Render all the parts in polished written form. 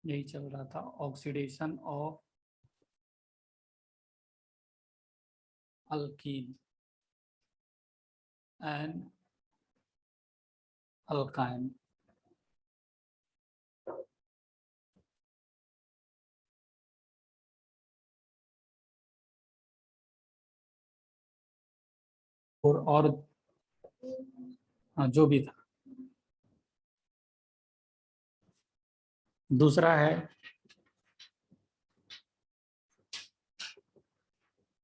यही चल रहा था, oxidation of alkyne and alkyne. और हाँ, जो भी था। दूसरा है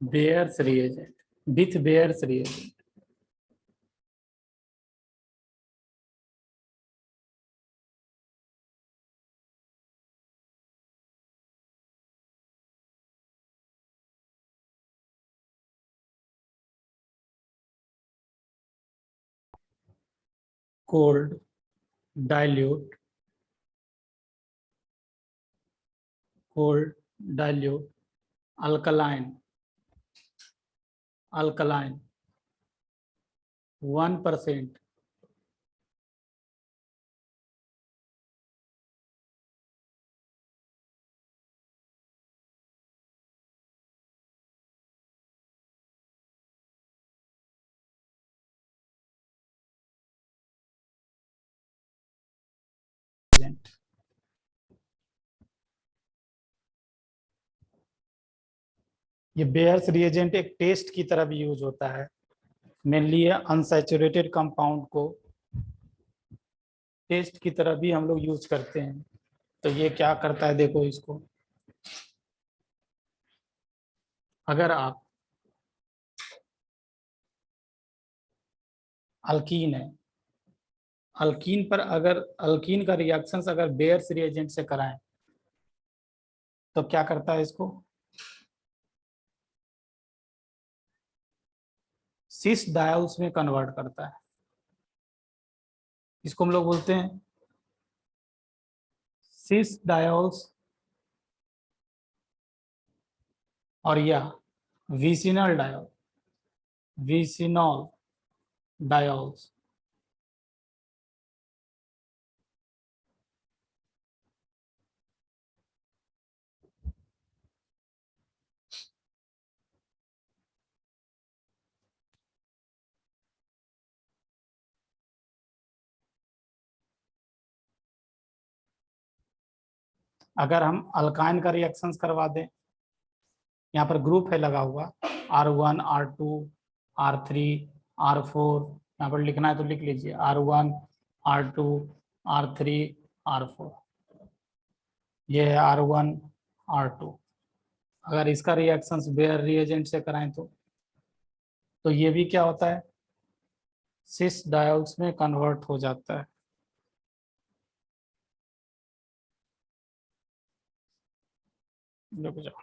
bears reagent, with bears reagent. Cold dilute, cold dilute alkaline, alkaline 1%, ये बेयर्स रिएजेंट एक टेस्ट की तरह भी यूज होता है। मेनली अनसैचुरेटेड कंपाउंड को टेस्ट की तरह भी हम लोग यूज करते हैं। तो ये क्या करता है, देखो इसको, अगर आप अल्कीन है, अल्कीन पर अगर अल्कीन का रिएक्शंस अगर बेयर्स रिएजेंट से कराएं तो क्या करता है, इसको सिस डायोल्स में कन्वर्ट करता है। इसको हम लोग बोलते हैं सिस डायोल्स और या विसिनल डायोल, विसिनॉल डायोल्स। अगर हम अल्काइन का रिएक्शंस करवा दें, यहाँ पर ग्रुप है लगा हुआ R1 R2 R3 R4, यहाँ पर लिखना है तो लिख लीजिए R1 R2 R3 R4, ये है R1 R2। अगर इसका रिएक्शंस बेयर रिएजेंट से कराएं तो ये भी क्या होता है, सिस डायोल्स में कन्वर्ट हो जाता है। रुक जाओ,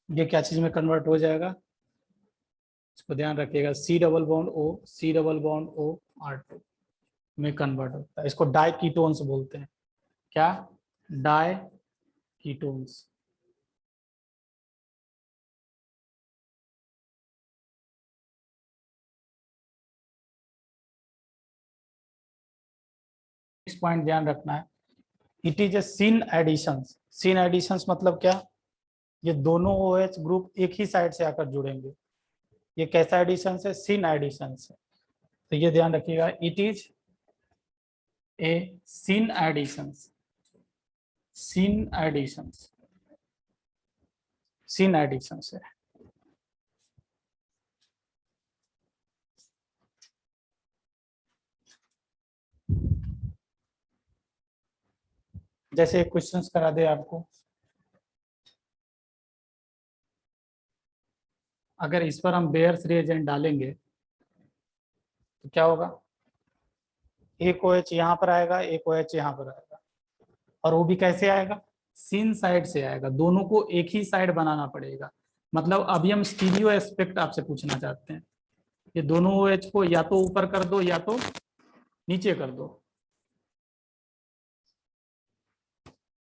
ये क्या चीज में कन्वर्ट हो जाएगा, इसको ध्यान रखिएगा, C double bond O, C double bond O R2 में कन्वर्ट होता है। इसको डाई कीटोन्स बोलते हैं। क्या, डाई कीटोन्स। नेक्स्ट पॉइंट ध्यान रखना है, it is a syn additions. Syn additions मतलब क्या, ये दोनों OH ग्रुप एक ही साइड से आकर जुड़ेंगे। ये कैसा एडिशन है, सिन एडिशन है। तो ये ध्यान रखिएगा, it is a syn additions, syn additions, syn additions है। जैसे क्वेश्चंस करा दे आपको, अगर इस पर हम बेयर्स रिएजेंट डालेंगे तो क्या होगा, एक OH यहाँ पर आएगा, एक OH यहाँ पर आएगा, और वो भी कैसे आएगा, सिन साइड से आएगा। दोनों को एक ही साइड बनाना पड़ेगा। मतलब अभी हम स्टीरियो एस्पेक्ट आपसे पूछना चाहते हैं, ये दोनों OH को या तो ऊपर कर दो या तो नीचे कर दो।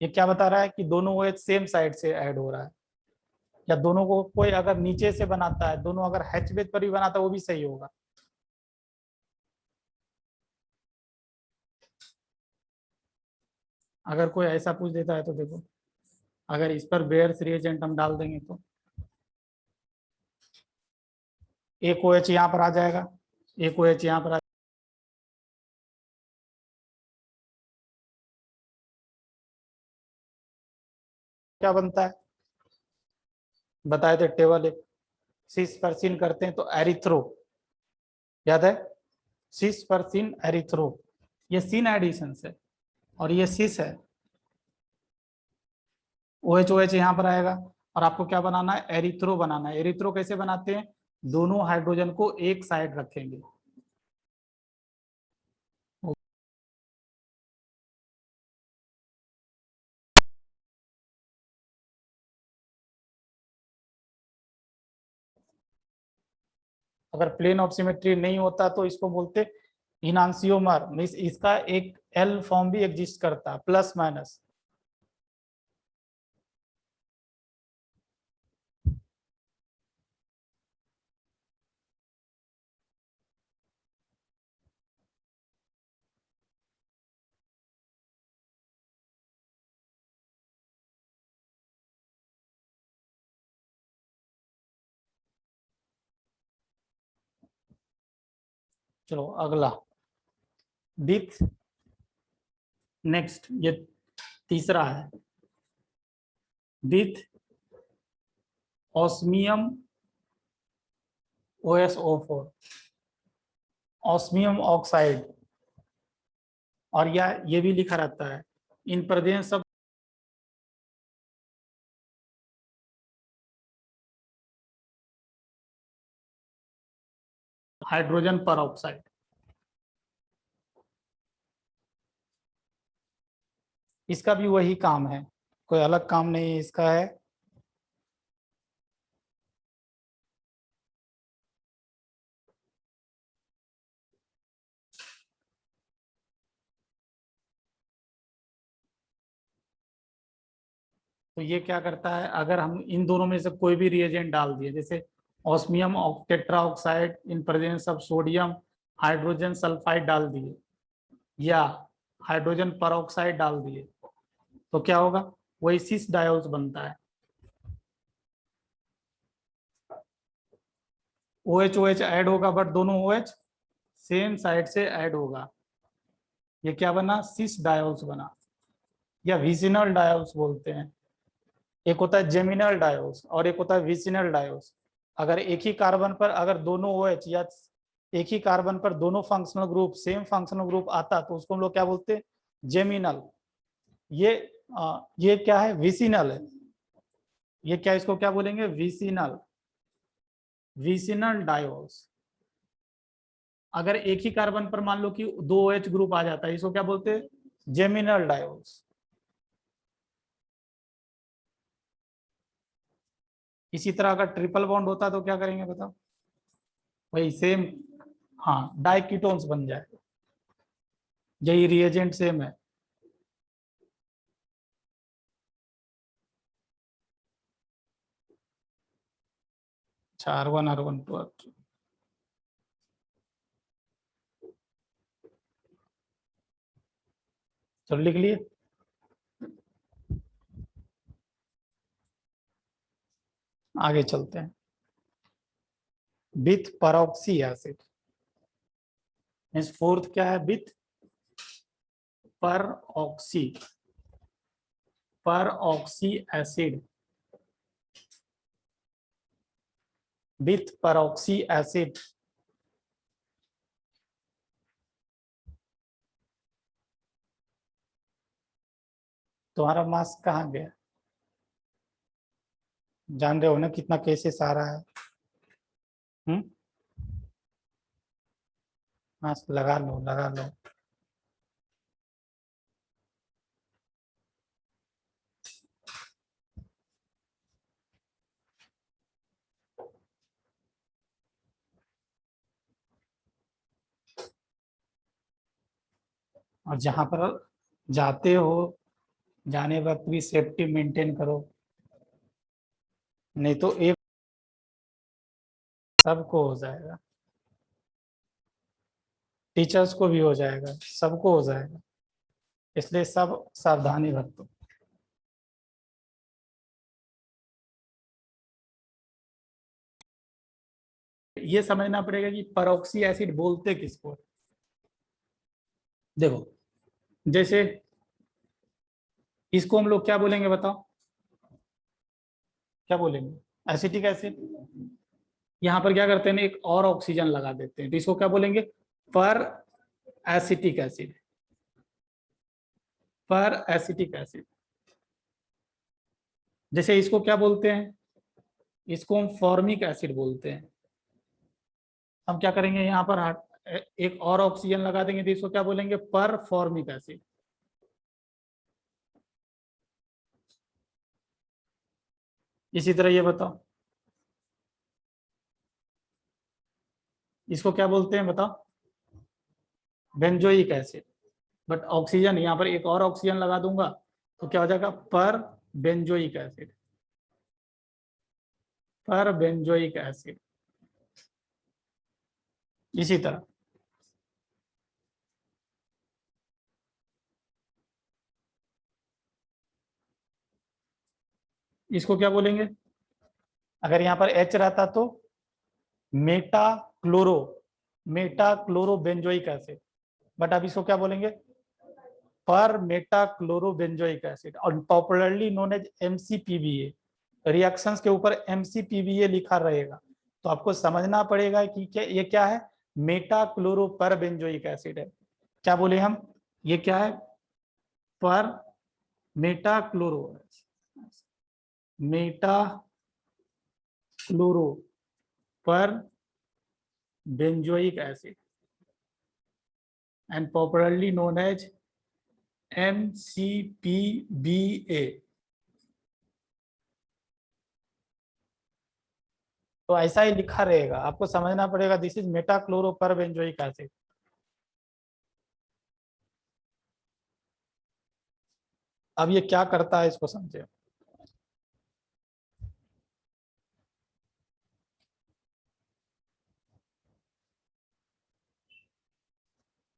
ये क्या बता रहा है कि दोनों OH सेम साइड से ऐड हो रहा है, या दोनों को कोई अगर नीचे से बनाता है, दोनों अगर H बेस पर भी बनाता है वो भी सही होगा। अगर कोई ऐसा पूछ देता है तो देखो, अगर इस पर बेयर्स रिएजेंट हम डाल देंगे तो एक OH यहाँ पर आ जाएगा, एक OH यहाँ पर क्या बनता है बताए थे टेबल एक, सिस पर सिन करते हैं तो एरिथ्रो, याद है, सिस पर सिन एरिथ्रो, ये सिन एडिशन है और ये सिस है। OH OH यहाँ पर आएगा और आपको क्या बनाना है, एरिथ्रो बनाना है। एरिथ्रो कैसे बनाते हैं, दोनों हाइड्रोजन को एक साइड रखेंगे। अगर प्लेन ऑफ सिमेट्री नहीं होता तो इसको बोलते इनांसियोमर, मींस इसका एक एल फॉर्म भी एग्जिस्ट करता है, प्लस माइनस। चलो अगला विथ, नेक्स्ट ये तीसरा है, with osmium OSO4, osmium oxide, और ये भी लिखा रहता है इन प्रेजेंस सब हाइड्रोजन पर ऑक्साइड। इसका भी वही काम है, कोई अलग काम नहीं इसका है। तो ये क्या करता है, अगर हम इन दोनों में से कोई भी रिएजेंट डाल दिए, जैसे osmium tetroxide in presence of sodium hydrogen sulphide डाल दिए, या हाइड्रोजन परऑक्साइड डाल दिए, तो क्या होगा, वही सिस डायोल्स बनता है। OH OH ऐड होगा बट दोनों OH सेम साइड से ऐड होगा, ये क्या बना, सिस डायोल्स बना, या विसिनल डायोल्स बोलते हैं। एक होता है जेमिनल डायोल्स और एक होता है विसिनल डायोल्स। अगर एक ही कार्बन पर अगर दोनों OH या एक ही कार्बन पर दोनों functional group same functional group आता तो उसको हम लोग क्या बोलते हैं, जेमिनल। ये ये क्या है, विसिनल है। ये क्या, इसको क्या बोलेंगे, विसिनल, विसिनल डायोल्स। अगर एक ही कार्बन पर मान लो कि दो OH ग्रुप आ जाता है, इसको क्या बोलते हैं, जेमिनल डायोल्स। इसी तरह अगर ट्रिपल बॉन्ड होता तो क्या करेंगे बताओ, वही सेम, हाँ डाइकीटोन्स बन जाए, यही रिएजेंट सेम है। अच्छा R1 R1 2 R2, चलो लिख लिए। आगे चलते हैं, विथ परऑक्सी एसिड, मीन्स फोर्थ क्या है, विथ परऑक्सी, परऑक्सी एसिड, विथ परऑक्सी एसिड। तुम्हारा मास कहाँ गया, जान रहे हो ना कितना केसेस आ रहा है। हम्म, मास लगा लो लगा लो। और जहां पर जाते हो जाने वक्त भी सेफ्टी मेंटेन करो, नहीं तो एक सबको हो जाएगा, टीचर्स को भी हो जाएगा, सबको हो जाएगा, इसलिए सब सावधानी बरतो। ये समझना पड़ेगा कि परऑक्सी एसिड बोलते किसको है। देखो जैसे इसको हम लोग क्या बोलेंगे बताओ, क्या बोलेंगे, एसिटिक एसिड। यहाँ पर क्या करते हैं, एक और ऑक्सीजन लगा देते हैं, तो इसको क्या बोलेंगे, पर एसिटिक एसिड, पर एसिटिक एसिड। जैसे इसको क्या बोलते हैं, इसको हम फॉर्मिक एसिड बोलते हैं। हम क्या करेंगे, यहाँ पर एक और ऑक्सीजन लगा देंगे, तो इसको क्या बोलेंगे, पर फॉर्मिक एसिड। इसी तरह ये बताओ, इसको क्या बोलते हैं बताओ, बेंजोइक एसिड। बट ऑक्सीजन यहाँ पर एक और ऑक्सीजन लगा दूंगा तो क्या हो जाएगा, पर बेंजोइक एसिड, पर बेंजोइक एसिड। इसी तरह इसको क्या बोलेंगे, अगर यहाँ पर H रहता तो meta chloro, meta chloro benzoic acid. But अब इसको क्या बोलेंगे, per meta chloro benzoic acid, और popularly known as MCPBA। Reactions के ऊपर MCPBA लिखा रहेगा, तो आपको समझना पड़ेगा कि क्या ये क्या है, meta chloro per benzoic acid है। क्या बोले हम, ये क्या है, per meta chloro, meta chloro per benzoic acid and popularly known as MCPBA। तो ऐसा ही लिखा रहेगा, आपको समझना पड़ेगा, this is meta chloro per benzoic acid. अब ये क्या करता है इसको समझे।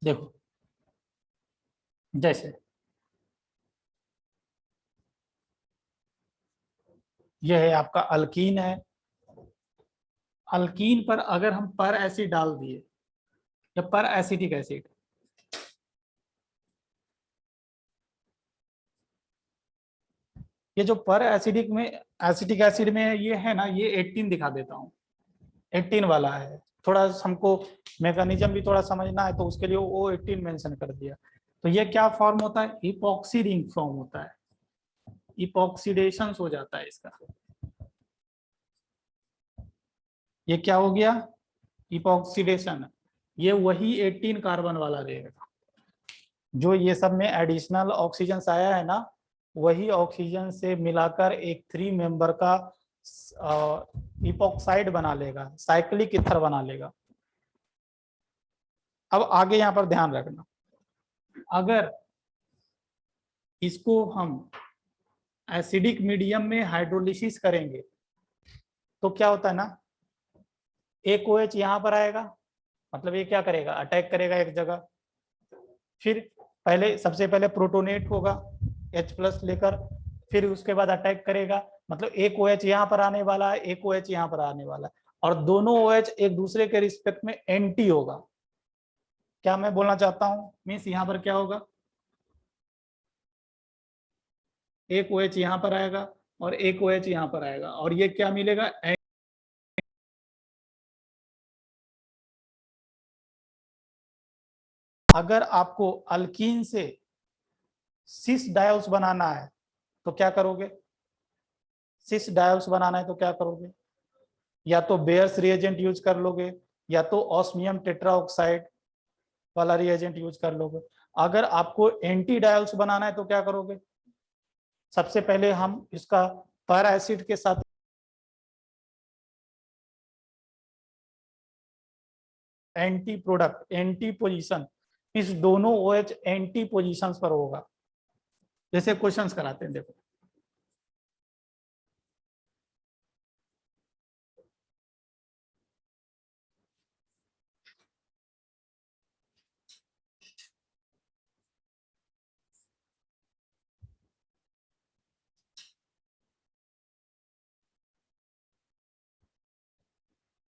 देखो जैसे ये है आपका अल्कीन है, अल्कीन पर अगर हम पर एसिड डाल दिए या पर एसिटिक एसिड, ये जो पर एसिडिक में एसिटिक एसिड में ये है ना, ये 18 दिखा देता हूँ, 18 वाला है। थोड़ा हमको मैकेनिज्म भी थोड़ा समझना है, तो उसके लिए वो 18 मेंशन कर दिया। तो ये क्या फॉर्म होता है, इपॉक्सी रिंग फॉर्म होता है, इपॉक्सीडेशन हो जाता है इसका। ये क्या हो गया, इपॉक्सीडेशन। ये वही 18 कार्बन वाला रहेगा, जो ये सब में एडिशनल ऑक्सीजन आया है ना, वही ऑक्सीजन से मिलाकर एक 3 मेंबर का इपॉक्साइड बना लेगा, साइक्लिक ईथर बना लेगा। अब आगे यहाँ पर ध्यान रखना, अगर इसको हम एसिडिक मीडियम में हाइड्रोलिसिस करेंगे तो क्या होता है ना, एक OH यहाँ पर आएगा, मतलब ये क्या करेगा, अटैक करेगा एक जगह, फिर पहले सबसे पहले प्रोटोनेट होगा H+ लेकर, फिर उसके बाद अटैक करेगा, मतलब एक OH यहाँ पर आने वाला है, एक OH यहाँ पर आने वाला है, और दोनों OH एक दूसरे के रिस्पेक्ट में एंटी होगा। क्या मैं बोलना चाहता हूँ, मीन्स यहाँ पर क्या होगा, एक OH यहाँ पर आएगा और एक OH यहाँ पर आएगा, और ये क्या मिलेगा, अगर आपको अल्कीन से सिस डायोल्स बनाना है तो क्या करोगे, सिस डायोल्स बनाना है तो क्या करोगे, या तो बेयर्स रिएजेंट यूज कर लोगे, या तो ऑस्मियम टेट्राऑक्साइड वाला रिएजेंट यूज कर लोगे। अगर आपको एंटी डायोल्स बनाना है तो क्या करोगे, सबसे पहले हम इसका पर एसिड के साथ एंटी प्रोडक्ट, एंटी पोजीशन, इस दोनों OH एंटी पोजीशंस पर होगा। जैसे क्वेश्चंस कराते हैं, देखो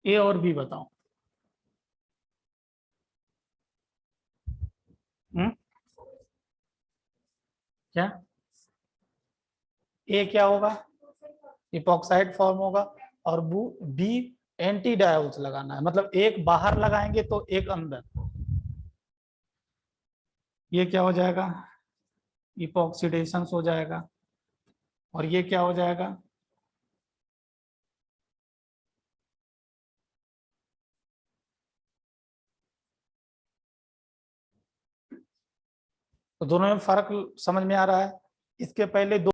ए और बी बताओ। क्या ए क्या होगा, इपॉक्साइड फॉर्म होगा, और बी एंटी डायोल्स लगाना है, मतलब एक बाहर लगाएंगे तो एक अंदर। ये क्या हो जाएगा, इपॉक्सीडेशन हो जाएगा, और ये क्या हो जाएगा, तो दोनों में फर्क समझ में आ रहा है। इसके पहले दो,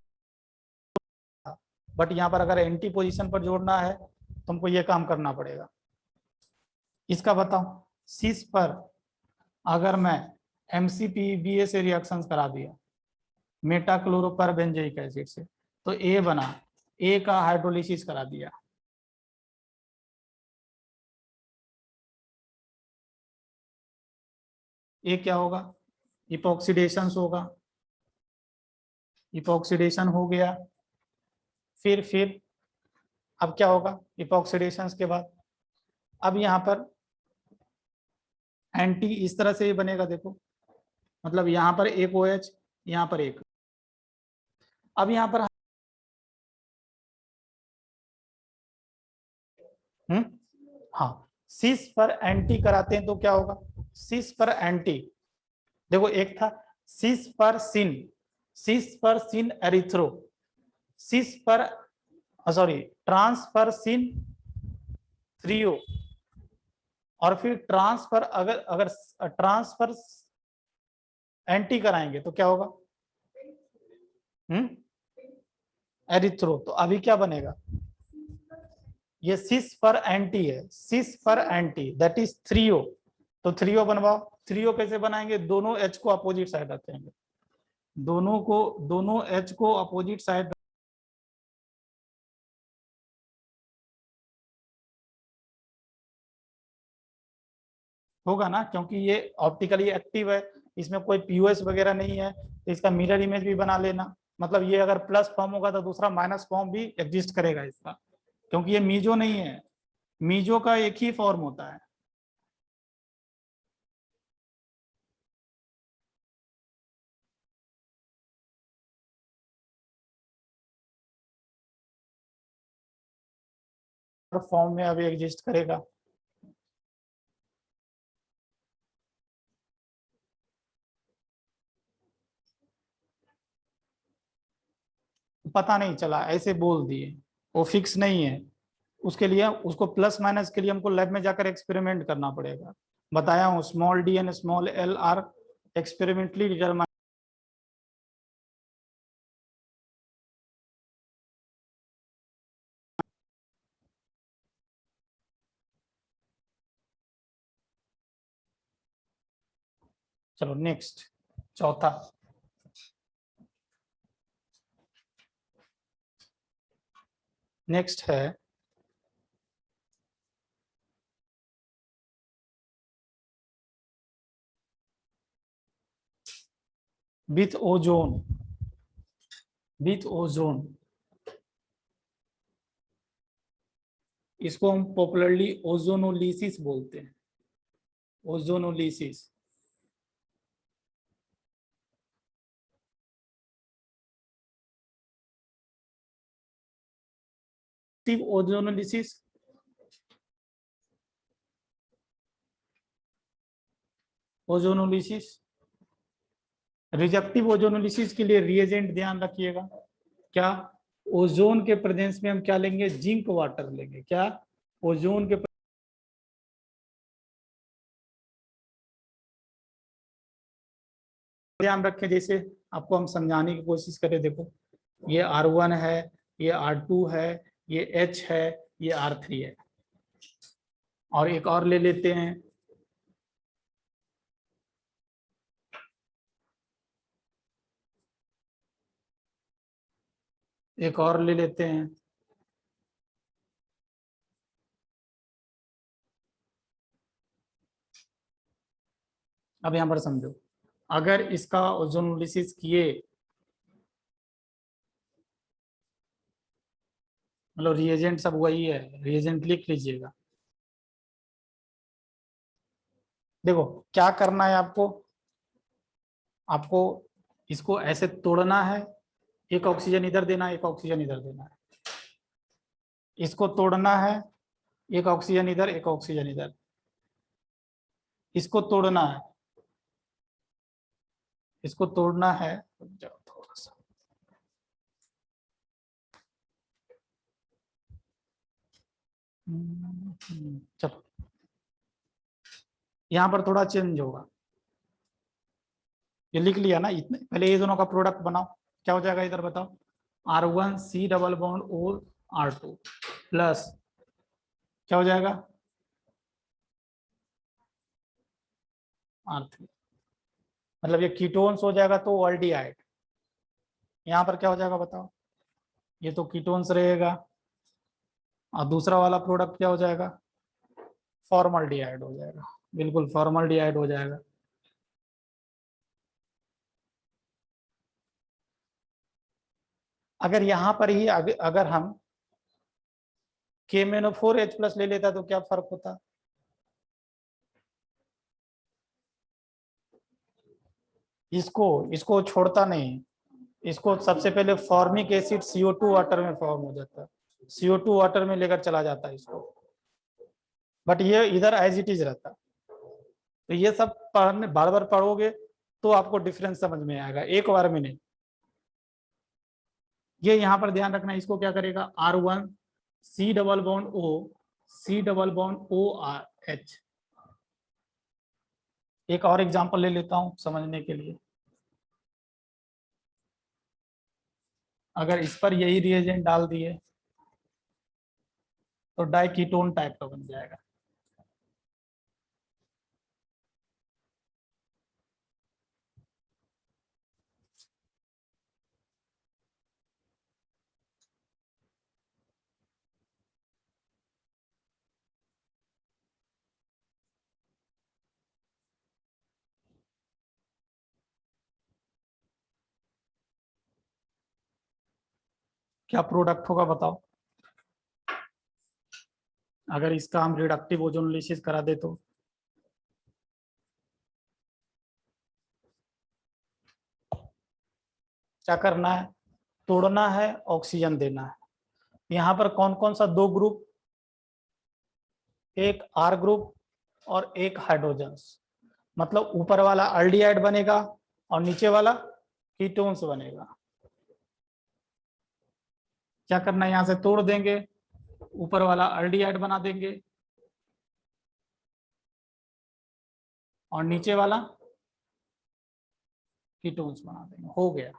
बट यहाँ पर अगर एंटी पोजीशन पर जोड़ना है तुमको ये काम करना पड़ेगा। इसका बताओ, सीस पर अगर मैं MCP-BA से रिएक्शंस करा दिया मेटाक्लोरोपरबेंजोइक एसिड से, तो ए बना, ए का हाइड्रोलिसिस करा दिया, ये क्या होगा, इपॉक्सीडेशन होगा, इपॉक्सीडेशन हो गया। फिर अब क्या होगा इपॉक्सीडेशन के बाद, अब यहाँ पर एंटी इस तरह से ये बनेगा, देखो मतलब यहाँ पर एक OH, यहाँ पर एक, अब यहाँ पर हाँ, सिस पर एंटी कराते हैं तो क्या होगा, सिस पर एंटी, देखो एक था सिस पर सिन एरिथ्रो, सिस पर सॉरी ट्रांस पर सिन थ्रियो, और फिर ट्रांस पर अगर अगर ट्रांस पर एंटी कराएंगे तो क्या होगा, एरिथ्रो। तो अभी क्या बनेगा, ये सिस पर एंटी है, सिस पर एंटी दैट इज थ्रियो, तो थ्रियो बनवाओ। थ्रियो कैसे बनाएंगे, दोनों H को अपोजिट साइड रखेंगे, दोनों H को अपोजिट साइड होगा ना, क्योंकि ये ऑप्टिकली एक्टिव है, इसमें कोई POS वगैरह नहीं है, तो इसका मिरर इमेज भी बना लेना, मतलब ये अगर प्लस फॉर्म होगा तो दूसरा माइनस फॉर्म भी एग्जिस्ट करेगा इसका, क्योंकि ये मीजो नहीं है, मीजो का एक ही फॉर्म होता है। फॉर्म में अभी एग्जिस्ट करेगा। पता नहीं चला, ऐसे बोल दिए, वो फिक्स नहीं है, उसके लिए उसको प्लस माइनस के लिए हमको लैब में जाकर एक्सपेरिमेंट करना पड़ेगा। बताया हूँ small d and small l are experimentally determine. चलो नेक्स्ट, चौथा, नेक्स्ट है विथ ओजोन, विथ ओजोन, इसको हम पॉपुलरली ओजोनोलिसिस बोलते हैं, ozonolysis. Ozonolysis, ozonolysis, reductive ozonolysis के लिए रिएजेंट ध्यान रखिएगा, क्या ओजोन के प्रेजेंस में हम क्या लेंगे, जिंक वाटर लेंगे, क्या ओजोन के ध्यान रखें, जैसे आपको हम समझाने की कोशिश करें, देखो ये R1 है, ये R2 है, ये H है, ये R3 है, और एक और ले लेते हैं, एक और ले लेते हैं। अब यहां पर समझो, अगर इसका ओजोनोलिसिस किए, मतलब रिएजेंट सब वही है, रिएजेंट लिख लीजिएगा। देखो क्या करना है आपको, आपको इसको ऐसे तोड़ना है, एक ऑक्सीजन इधर देना है, एक ऑक्सीजन इधर देना है। इसको तोड़ना है, एक ऑक्सीजन इधर, एक ऑक्सीजन इधर। इसको तोड़ना है, इसको तोड़ना है, थोड़ा सा चलो यहां पर थोड़ा चेंज होगा। ये लिख लिया ना, इतने पहले ये दोनों का प्रोडक्ट बनाओ, क्या हो जाएगा इधर बताओ। R1 C double bond O R2 plus क्या हो जाएगा R3, मतलब ये कीटोन्स हो जाएगा तो ऑल्डिहाइड। यहाँ पर क्या हो जाएगा बताओ, ये तो कीटोन्स रहेगा, और दूसरा वाला प्रोडक्ट क्या हो जाएगा, फॉर्मल्डिहाइड हो जाएगा, बिल्कुल फॉर्मल्डिहाइड हो जाएगा। अगर यहाँ पर ही अगर हम KMnO4H+ ले लेता तो क्या फर्क होता, इसको इसको छोड़ता नहीं, इसको सबसे पहले फॉर्मिक एसिड CO2 वाटर में फॉर्म हो जाता है, CO2 वाटर में लेकर चला जाता है इसको, बट ये इधर एज इट इज रहता। तो ये सब पढ़ने बार बार पढ़ोगे तो आपको डिफरेंस समझ में आएगा, एक बार में नहीं। ये यहाँ पर ध्यान रखना, इसको क्या करेगा R1 C double bond O C double bond OH। एक और एग्जांपल ले लेता हूं समझने के लिए। अगर इस पर यही रिएजेंट डाल दिए तो डाइकीटोन टाइप का बन जाएगा। क्या प्रोडक्ट होगा बताओ, अगर इसका हम रिडक्टिव ओजोनोलिसिस करा दे तो। क्या करना है, तोड़ना है, ऑक्सीजन देना है। यहाँ पर कौन कौन सा दो ग्रुप, एक R ग्रुप और एक हाइड्रोजन्स, मतलब ऊपर वाला अल्डिहाइड बनेगा और नीचे वाला कीटोन्स बनेगा। क्या करना है, यहां से तोड़ देंगे, ऊपर वाला अल्डिहाइड बना देंगे और नीचे वाला कीटोन्स बना देंगे, हो गया।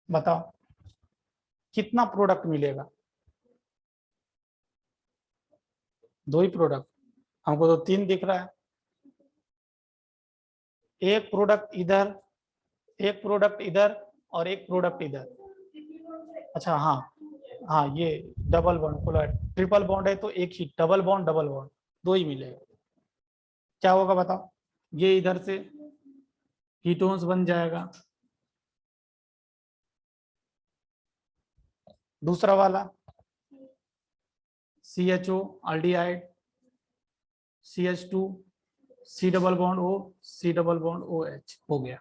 बताओ कितना प्रोडक्ट मिलेगा, दो ही प्रोडक्ट, हमको तो तीन दिख रहा है। एक प्रोडक्ट इधर, एक प्रोडक्ट इधर और एक प्रोडक्ट इधर। अच्छा हाँ, हाँ ये डबल बॉन्ड, ट्रिपल बॉन्ड है तो एक ही, डबल बॉन्ड दो ही मिलेगा। क्या होगा बताओ, ये इधर से कीटोन्स बन जाएगा, दूसरा वाला CHO aldehyde, CH2 C double bond O C double bond OH हो गया।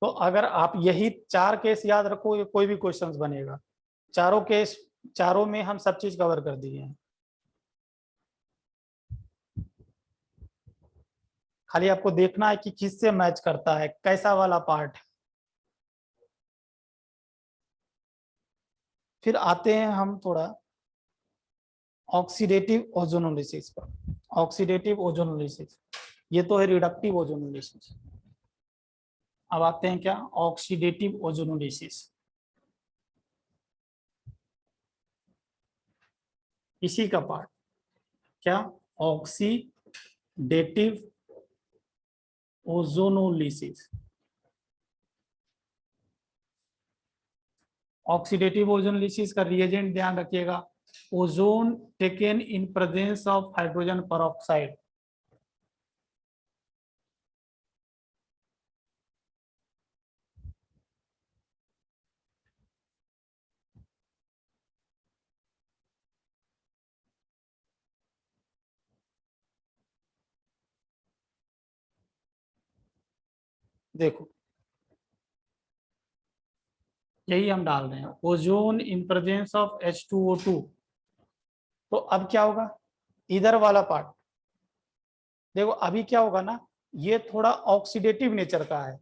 तो अगर आप यही चार केस याद रखो, कोई भी क्वेश्चंस बनेगा, चारों केस, चारों में हम सब चीज कवर कर दिए हैं। खाली आपको देखना है कि किससे मैच करता है, कैसा वाला पार्ट है। फिर आते हैं हम थोड़ा ऑक्सीडेटिव ओजोनोलिसिस पर। ऑक्सीडेटिव ओजोनोलिसिस, ये तो है रिडक्टिव ओजोनोलिसिस। अब आते हैं क्या, ऑक्सीडेटिव ओजोनोलिसिस। इसी का पार्ट क्या, ऑक्सीडेटिव ओजोनोलिसिस। ऑक्सीडेटिव ओजोनोलिसिस का रिएजेंट ध्यान रखिएगा, ozone taken in presence of hydrogen peroxide. देखो यही हम डाल रहे हैं, ozone in presence of H2O2। तो अब क्या होगा, इधर वाला पार्ट देखो, अभी क्या होगा ना, ये थोड़ा ऑक्सीडेटिव नेचर का है,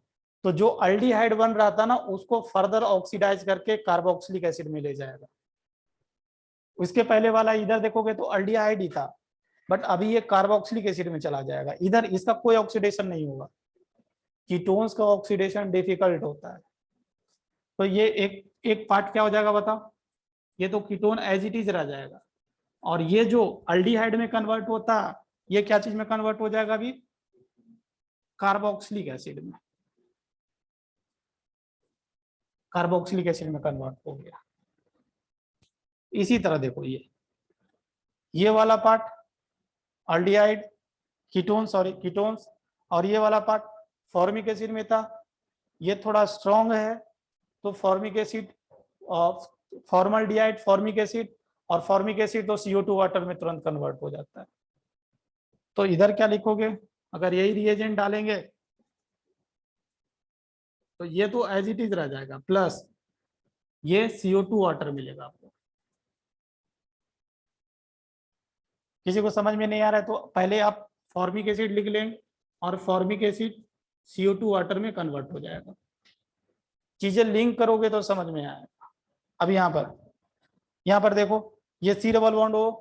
तो जो अल्डिहाइड बन रहा था ना, उसको फर्दर ऑक्सीडाइज करके कार्बोक्सिलिक एसिड में ले जाएगा। उसके पहले वाला इधर देखोगे तो अल्डिहाइड ही था, बट अभी ये कार्बोक्सिलिक एसिड में चला जाएगा। इधर इसका कोई ऑक्सीडेशन नहीं होगा, कीटोन्स का ऑक्सीडेशन डिफिकल्ट होता है। तो ये एक एक पार्ट क्या हो जाएगा बताओ, ये तो कीटोन एज इट इज रह जाएगा, और ये जो अल्डिहाइड में कन्वर्ट होता, ये क्या चीज में कन्वर्ट हो जाएगा अभी, कार्बोक्सिलिक एसिड में, कार्बोक्सिलिक एसिड में कन्वर्ट हो गया। इसी तरह देखो ये वाला part aldehyde ketone, sorry ketones, और ये वाला पार्ट फॉर्मिक एसिड में था, ये थोड़ा स्ट्रॉन्ग है, तो फॉर्मिक एसिड और फॉर्मल्डिहाइड फॉर्मिक एसिड, और फॉर्मिक एसिड तो CO2 वाटर में तुरंत कन्वर्ट हो जाता है। तो इधर क्या लिखोगे, अगर यही रिएजेंट डालेंगे तो ये तो एज इट इज रह जाएगा, प्लस ये CO2 वाटर मिलेगा आपको। किसी को समझ में नहीं आ रहा है तो पहले आप फॉर्मिक एसिड लिख लेंगे, और फॉर्मिक एसिड CO2 वाटर में कन्वर्ट हो जाएगा। चीजें लिंक करोगे तो समझ में आएगा। अब यहाँ पर देखो, ये C डबल बॉन्ड O,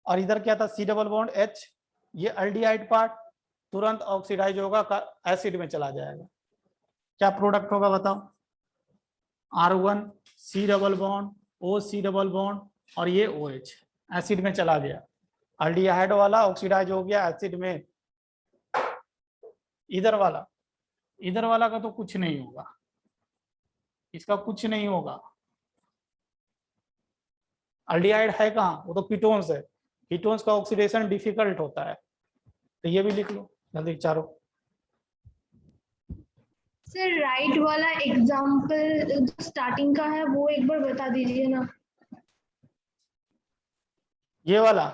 और इधर क्या था, C डबल बॉन्ड H, ये अल्डिहाइड पार्ट तुरंत ऑक्सीडाइज होगा, एसिड में चला जाएगा। क्या प्रोडक्ट होगा बताओ, R1 C double bond O C double bond, और ये OH एसिड में चला गया। अल्डिहाइड वाला ऑक्सीडाइज हो गया एसिड में। इधर वाला का तो कुछ नहीं होगा, इसका कुछ नहीं होगा। अल्डिहाइड है कहाँ, वो तो कीटोन्स है, कीटोन्स का ऑक्सीडेशन डिफिकल्ट होता है। तो ये भी लिख लो जल्दी चारों। सर राइट वाला एग्जाम्पल स्टार्टिंग का है वो एक बार बता दीजिए ना। ये वाला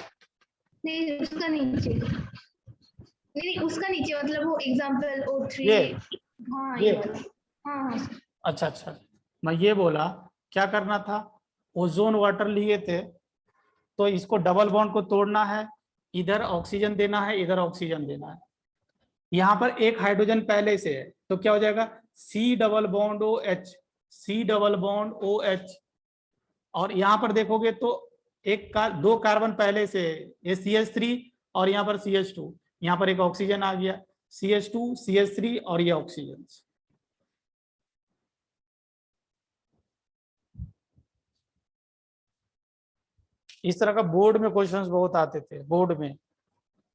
नहीं उसका नीचे, नहीं उसका नीचे मतलब वो एग्जाम्पल O3। ये हाँ ये ये वाला, हाँ हाँ। अच्छा अच्छा, मैं ये बोला क्या करना था, ओजोन वाटर लिए थे, तो इसको डबल बॉन्ड को तोड़ना है, इधर ऑक्सीजन देना है, इधर ऑक्सीजन देना है। यहाँ पर एक हाइड्रोजन पहले से है, तो क्या हो जाएगा, C double bond OH, C double bond OH, और यहाँ पर देखोगे तो दो कार्बन पहले से है, ये CH3 और यहाँ पर CH2, यहाँ पर एक ऑक्सीजन आ गया, CH2 CH3 और ये ऑक्सीजन। इस तरह का बोर्ड में क्वेश्चंस बहुत आते थे, बोर्ड में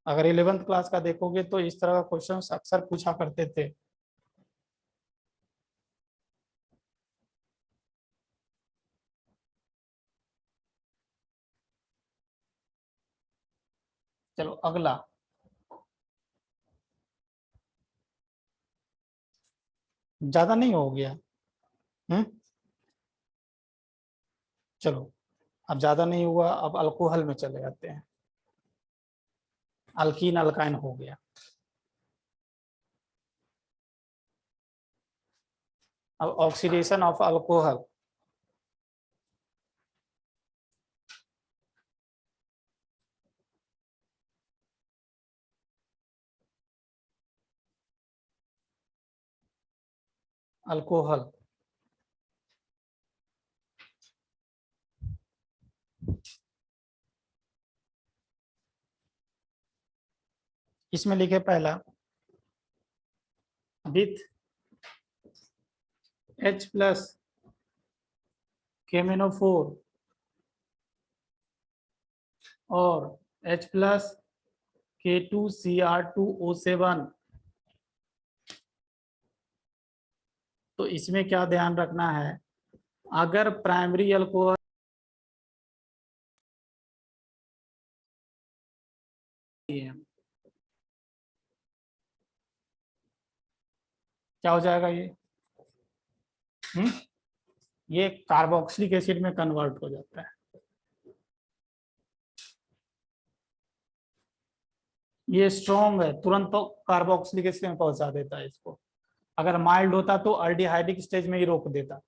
अगर 11th क्लास का देखोगे तो इस तरह का क्वेश्चंस अक्सर पूछा करते थे। चलो अगला, ज्यादा नहीं हो गया, चलो अब ज्यादा नहीं हुआ, अब अल्कोहल में चले जाते हैं। अल्कीन अल्काइन हो गया, अब ऑक्सीडेशन ऑफ अल्कोहल। अल्कोहल, इसमें लिखे पहला विथ H प्लस KMnO4 और H प्लस K2Cr2O7। तो इसमें क्या ध्यान रखना है, अगर प्राइमरी अल्कोहल क्या हो जाएगा ये कार्बोक्सिलिक एसिड में कन्वर्ट हो जाता है। ये स्ट्रॉन्ग है, तुरंत तो कार्बोक्सिलिक एसिड में पहुंचा देता है इसको। अगर माइल्ड होता तो अल्डिहाइडिक स्टेज में ही रोक देता।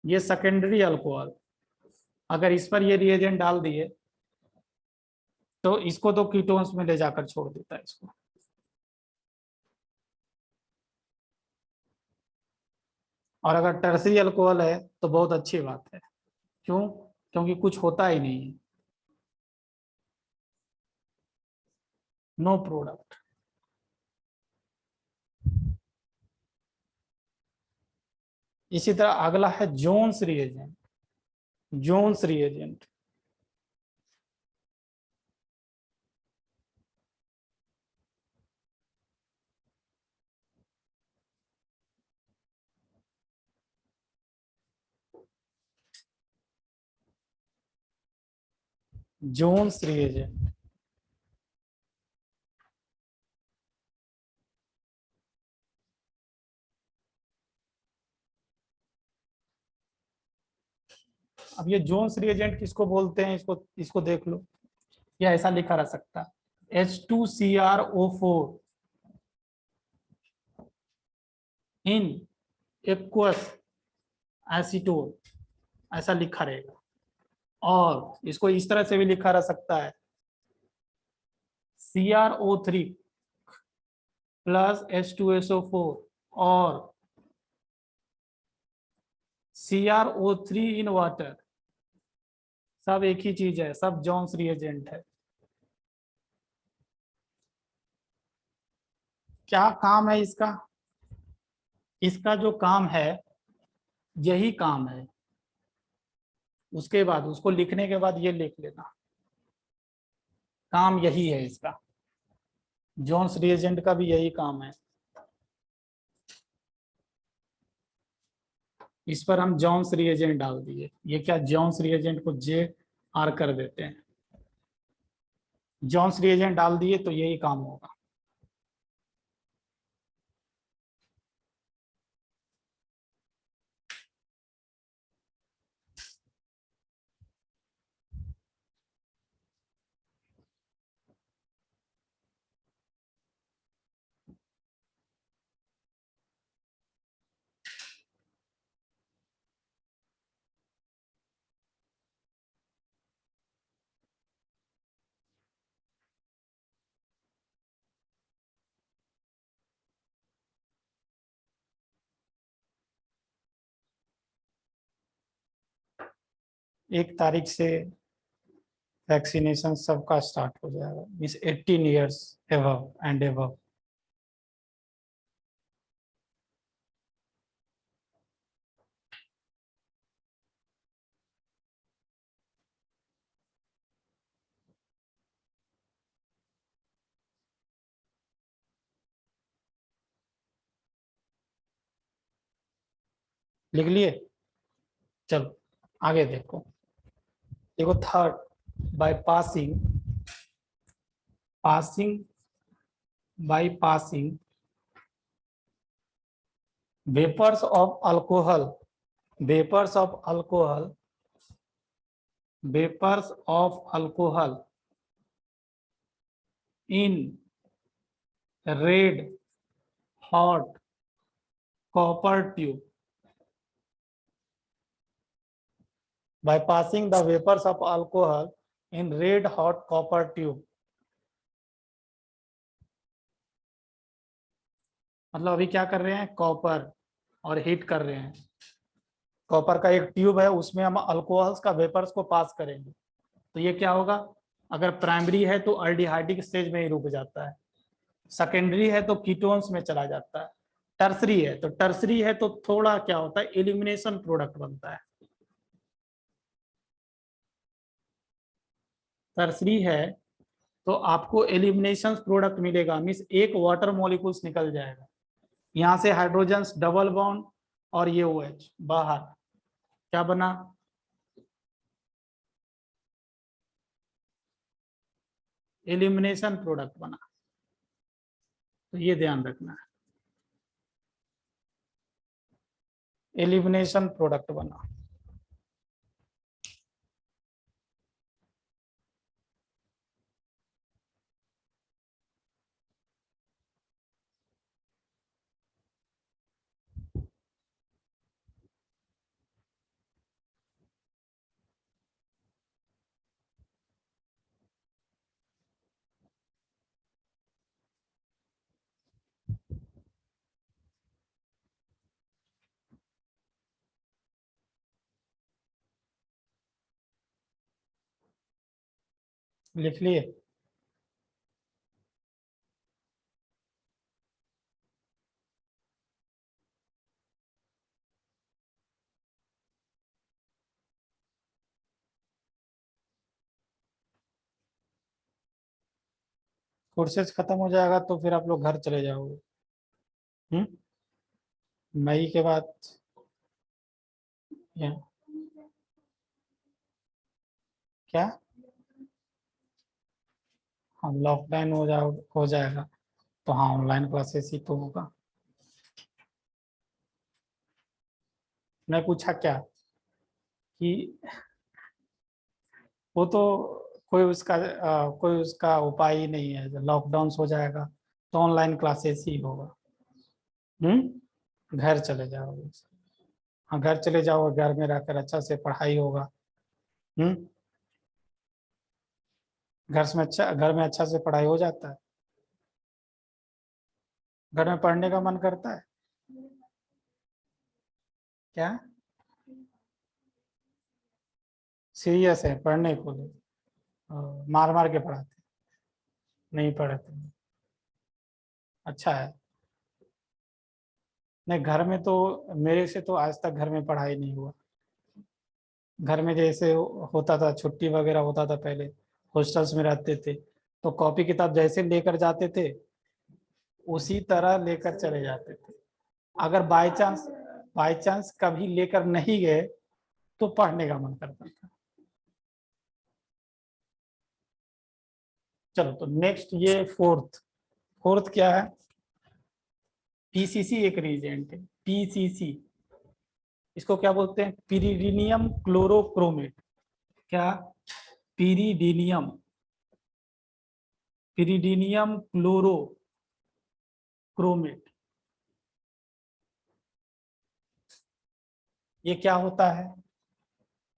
ये सेकेंडरी अल्कोहल, अगर इस पर ये रिएजेंट डाल दिए तो इसको तो कीटोन्स में ले जाकर छोड़ देता है इसको। और अगर टर्सरी अल्कोहल है तो बहुत अच्छी बात है, क्यों? क्योंकि कुछ होता ही नहीं है, नो प्रोडक्ट। इसी तरह अगला है Jones reagent. Jones reagent Jones reagent अब ये जोन्स रिएजेंट किसको बोलते हैं, इसको देख लो। ये ऐसा लिखा रह सकता है H2CrO4 इन एक्वस एसीटोन, ऐसा लिखा रहेगा। और इसको इस तरह से भी लिखा रह सकता है CrO3 प्लस H2SO4 और CrO3 इन वाटर, सब एक ही चीज है, सब जोन्स रिएजेंट है। क्या काम है इसका? इसका जो काम है, यही काम है। उसके बाद उसको लिखने के बाद ये लिख लेना, काम यही है इसका। जोन्स रिएजेंट का भी यही काम है। इस पर हम जोन्स रिएजेंट डाल दिए। ये क्या, जोन्स रिएजेंट को JR कर देते हैं। जोन्स रिएजेंट डाल दिए तो यही काम होगा। एक तारीख से वैक्सीनेशन सबका स्टार्ट हो जाएगा, means 18 years above and above. लिख लिए? चलो आगे देखो। देखो third, by passing vapors of alcohol in red hot copper tube. By passing the vapors of alcohol in red hot copper tube, मतलब अभी क्या कर रहे हैं, कॉपर और हीट कर रहे हैं। कॉपर का एक ट्यूब है, उसमें हम अल्कोहल्स का वेपर्स को पास करेंगे, तो ये क्या होगा, अगर प्राइमरी है तो अल्डिहाइडिक स्टेज में ही रुक जाता है, सेकेंडरी है तो कीटोन्स में चला जाता है, टर्सरी है तो थोड़ा क्या होता है, एलिमिनेशन प्रोडक्ट बनता है। टर्सरी है तो आपको एलिमिनेशन प्रोडक्ट मिलेगा, मीन्स एक वाटर मॉलिक्यूल्स निकल जाएगा, यहां से हाइड्रोजन डबल बॉन्ड और ये OH बाहर, क्या बना, एलिमिनेशन प्रोडक्ट बना। तो ये ध्यान रखना है, एलिमिनेशन प्रोडक्ट बना। लिख लिए? कोर्सेज खत्म हो जाएगा तो फिर आप लोग घर चले जाओगे। मई के बाद या क्या, हाँ लॉकडाउन हो जाएगा तो हाँ ऑनलाइन क्लासेस ही तो होगा। मैं पूछा क्या कि वो तो कोई उसका उपाय ही नहीं है, जब लॉकडाउन हो जाएगा तो ऑनलाइन क्लासेस ही होगा। घर चले जाओगे, हाँ घर चले जाओ, घर में रहकर अच्छा से पढ़ाई होगा। हम्म घर में अच्छा से पढ़ाई हो जाता है, घर में पढ़ने का मन करता है क्या, सीरियस है पढ़ने को लिए? मार मार के पढ़ाते, नहीं पढ़ते, अच्छा है। नहीं घर में तो, मेरे से तो आज तक घर में पढ़ाई नहीं हुआ। घर में जैसे होता था, छुट्टी वगैरह होता था पहले, हॉस्टल्स में रहते थे, तो कॉपी किताब जैसे लेकर जाते थे उसी तरह लेकर चले जाते थे। अगर बाय चांस कभी लेकर नहीं गए तो पढ़ने का मन करता था। चलो तो नेक्स्ट, ये फोर्थ क्या है, पीसीसी एक रीजेंट है, पीसीसी, इसको क्या बोलते हैं, पिरीडीनियम क्लोरोक्रोमेट। क्या, पिरीडीनियम पिरीडीनियम क्लोरोक्रोमेट, ये क्या होता है,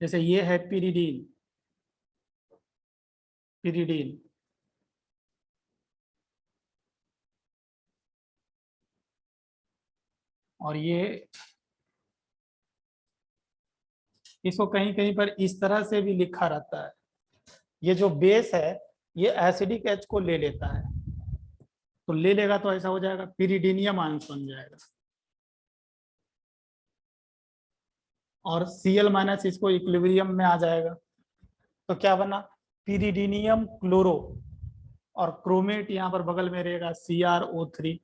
जैसे ये है पिरीडीन, और ये, इसको कहीं कहीं पर इस तरह से भी लिखा रहता है, ये जो बेस है ये एसिडिक एच को ले लेता है, तो ले लेगा तो ऐसा हो जाएगा, पिरीडीनियम आयंस बन जाएगा, और Cl- इसको इक्विलिब्रियम में आ जाएगा, तो क्या बना, पिरीडीनियम क्लोरो, और क्रोमेट यहाँ पर बगल में रहेगा CrO3।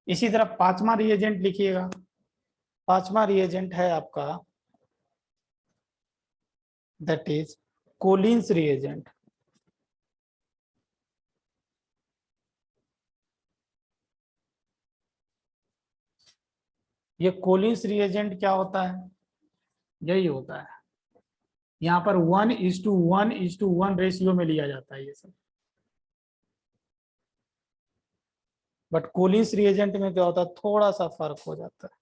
इसी तरह पांचवा रिएजेंट लिखिएगा, पांचवा रिएजेंट है आपका, दैट इज कोलिन्स रिएजेंट। ये कोलिन्स रिएजेंट क्या होता है, यही होता है, यहाँ पर 1:1:1 रेशियो में लिया जाता है ये सब, बट कोलिन्स रिएजेंट में क्या होता है, थोड़ा सा फर्क हो जाता है।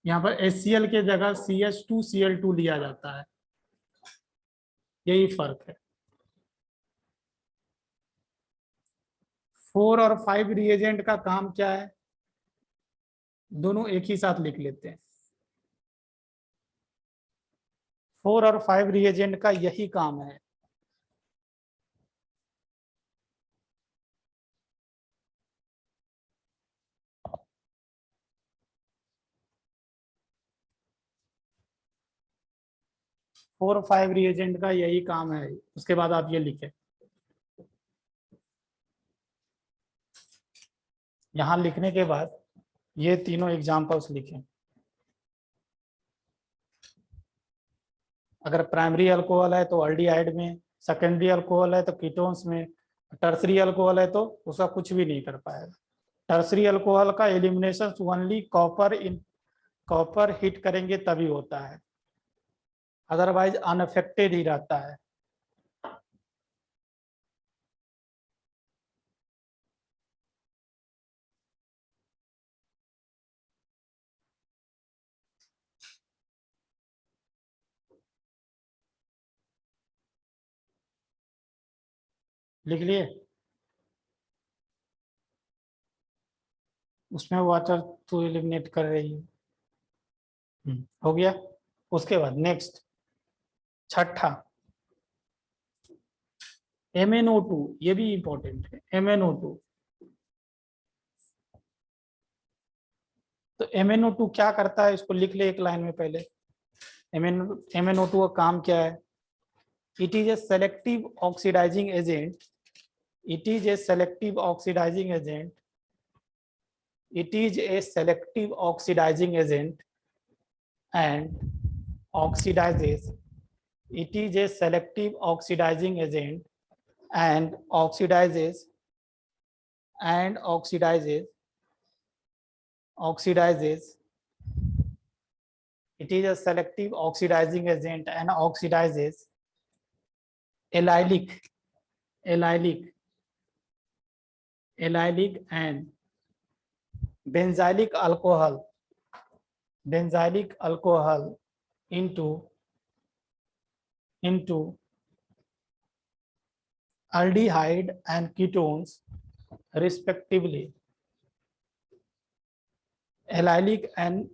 यहाँ पर HCl के जगह CH2Cl2 लिया जाता है, यही फर्क है। 4 और 5 रिएजेंट का काम क्या है, दोनों एक ही साथ लिख लेते हैं। 4 और 5 रिएजेंट का यही काम है। फोर 5 रिएजेंट का यही काम है। उसके बाद आप ये लिखें, यहां लिखने के बाद ये तीनों एग्जांपल्स लिखें। अगर प्राइमरी अल्कोहल है तो अल्डिहाइड में, सेकेंडरी अल्कोहल है तो कीटोन्स में, टर्सरी अल्कोहल है तो उसका कुछ भी नहीं कर पाएगा। टर्सरी अल्कोहल का एलिमिनेशन ओनली कॉपर हिट करेंगे तभी होता है, अदरवाइज अनअफेक्टेड ही रहता है। लिख लिए? उसमें वाटर तो एलिमिनेट कर रही है। हो गया। उसके बाद नेक्स्ट छठा MnO2, ये भी इंपॉर्टेंट है। MnO2, तो MnO2 क्या करता है, इसको लिख ले एक लाइन में पहले। MnO2 का काम क्या है? It is a selective oxidising agent, it is a selective oxidising agent, it is a selective oxidizing agent and oxidizes, it is a selective oxidizing agent and oxidizes it is a selective oxidizing agent and oxidizes allylic and benzylic alcohol into aldehyde and ketones respectively. Allylic and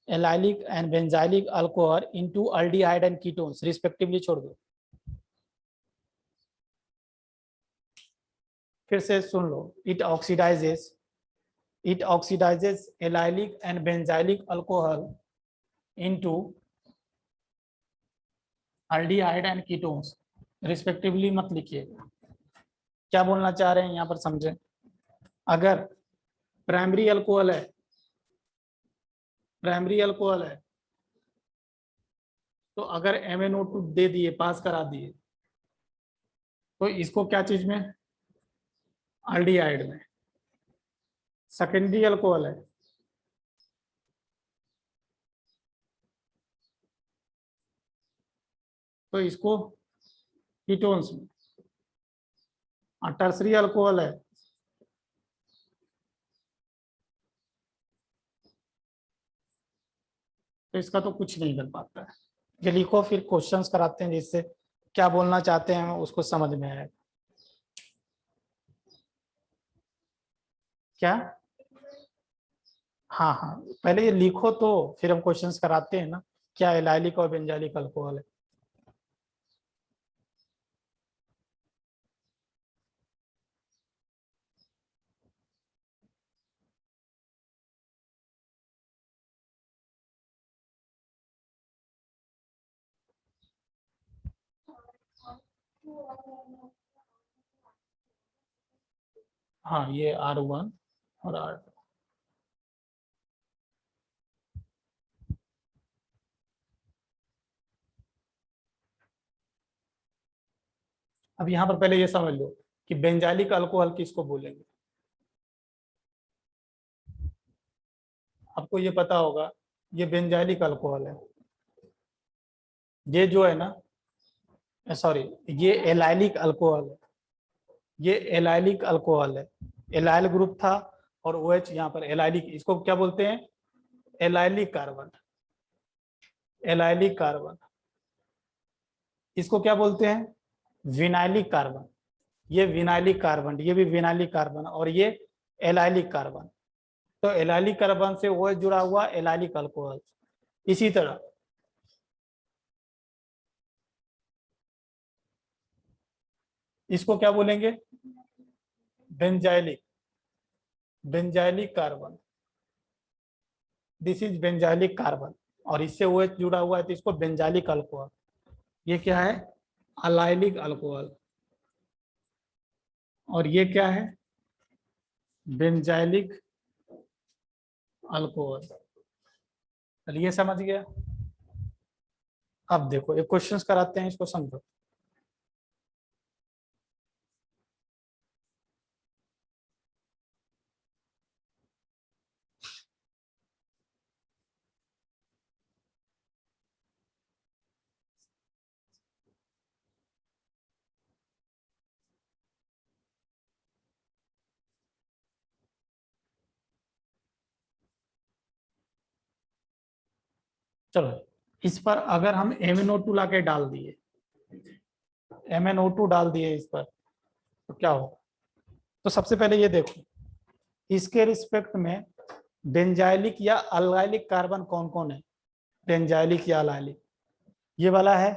benzylic alcohol into aldehyde and ketones respectively छोड़ दो। फिर से सुन लो, it oxidizes allylic and benzylic alcohol into aldehyde and ketones respectively मत लिखिएगा। क्या बोलना चाह रहे हैं यहाँ पर समझें। अगर प्राइमरी अल्कोहल है तो अगर MnO2 दे दिए, पास करा दिए, तो इसको क्या चीज में, अल्डिहाइड में। सेकेंडरी अल्कोहल है तो इसको कीटोन्स में, और टर्सरी अल्कोहल है तो इसका तो कुछ नहीं कर पाता है। ये लिखो, फिर क्वेश्चंस कराते हैं जिससे क्या बोलना चाहते हैं उसको समझ में आए। क्या? हाँ हाँ, पहले ये लिखो तो फिर हम क्वेश्चंस कराते हैं ना, क्या एलाइलिक और बेंजाइलिक अल्कोहल है। हाँ, ये R1 और R2। अब यहाँ पर पहले ये समझ लो कि बेंजाइलिक अल्कोहल किसको बोलेंगे। आपको ये पता होगा, ये बेंजाइलिक अल्कोहल है, ये जो है ना, सॉरी, ये एलाइलिक अल्कोहल है, ये एलाइलिक अल्कोहल है। एलाइल ग्रुप था और OH यहाँ पर एलाइलिक, इसको क्या बोलते हैं, एलाइलिक कार्बन, एलाइलिक कार्बन, इसको क्या बोलते हैं? Vinylic carbon. ये विनाइलिक कार्बन, ये भी विनाइलिक कार्बन, और ये एलाइलिक कार्बन। तो एलाइलिक कार्बन से वो जुड़ा हुआ एलाइलिक अल्कोहल। इसी तरह इसको क्या बोलेंगे? Benzylic, benzylic carbon, this is benzylic carbon, और इससे वो जुड़ा हुआ है तो इसको बेंजाइलिक अल्कोहल। ये क्या है? अलाइलिक अल्कोहल, और ये क्या है? Benzylic alcohol. चलिए समझ गया। अब देखो एक क्वेश्चंस कराते हैं, इसको समझो। चलो, इस पर अगर हम MnO2 लाके डाल दिए, MnO2 डाल दिए इस पर, तो क्या होगा? तो सबसे पहले ये देखो, इसके रिस्पेक्ट में बेंजाइलिक या अलाइलिक कार्बन कौन कौन है? बेंजाइलिक या अलाइलिक, ये वाला है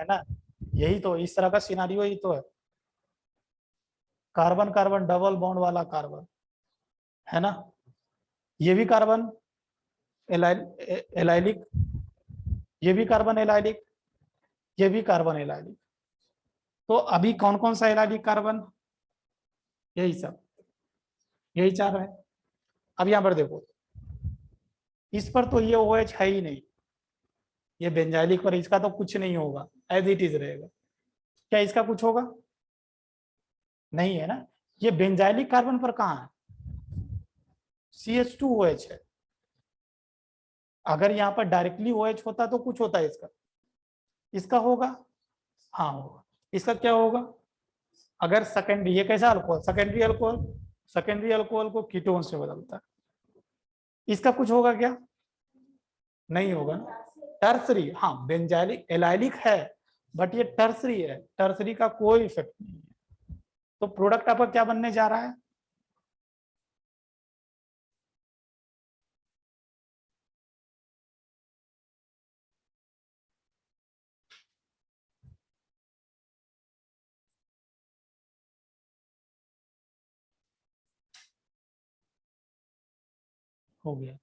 ना? यही तो, इस तरह का सिनारियो ही तो है। कार्बन कार्बन डबल बॉन्ड वाला कार्बन, है ना? ये भी कार्बन एलाइलिक, ये भी कार्बन एलाइलिक, ये भी कार्बन एलाइलिक। तो अभी कौन कौन सा एलाइलिक कार्बन? यही सब, यही चार है। अब यहां पर देखो, इस पर तो ये OH है ही नहीं, ये बेंजाइलिक पर इसका तो कुछ नहीं होगा, एज इट इज रहेगा। क्या इसका कुछ होगा? नहीं है ना। ये बेंजाइलिक कार्बन पर कहाँ है? CH2OH है। अगर यहाँ पर डायरेक्टली OH होता तो कुछ होता है इसका, इसका होगा, हाँ होगा। इसका क्या होगा? अगर सेकेंडरी, ये कैसा alcohol? Secondary alcohol, secondary alcohol को कीटोन से बदलता है। इसका कुछ होगा क्या? नहीं होगा ना। टर्सरी, हाँ बेंजाइलिक एलाइलिक है, बट ये टर्सरी है, टर्सरी का कोई इफेक्ट नहीं है। तो प्रोडक्ट आपका क्या बनने जा रहा है? हो गया।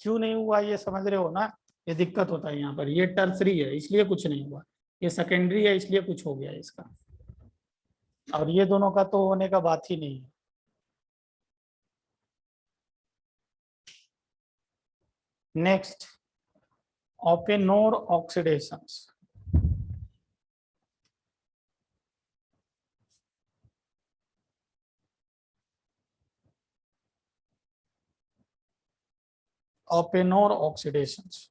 क्यों नहीं हुआ ये समझ रहे हो ना? ये दिक्कत होता है यहाँ पर, ये टर्सरी है इसलिए कुछ नहीं हुआ, ये सेकेंडरी है इसलिए कुछ हो गया इसका, और ये दोनों का तो होने का बात ही नहीं है। Next, Oppenauer oxidations. Oppenauer oxidations,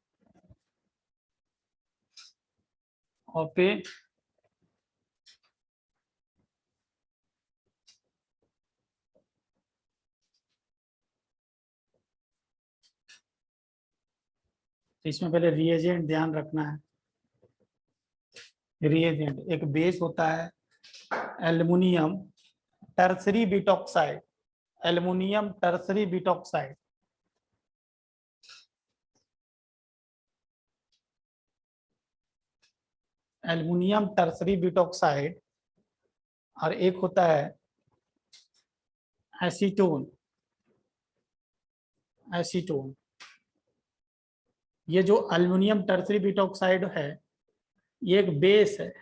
ओपे इसमें पहले रिएजेंट ध्यान रखना है। रिएजेंट एक बेस होता है aluminium tertiary butoxide, aluminium tertiary butoxide, aluminium tertiary butoxide, और एक होता है एसीटोन, एसीटोन। ये जो एल्युमिनियम टर्सरी बिटॉक्साइड है, ये एक बेस है,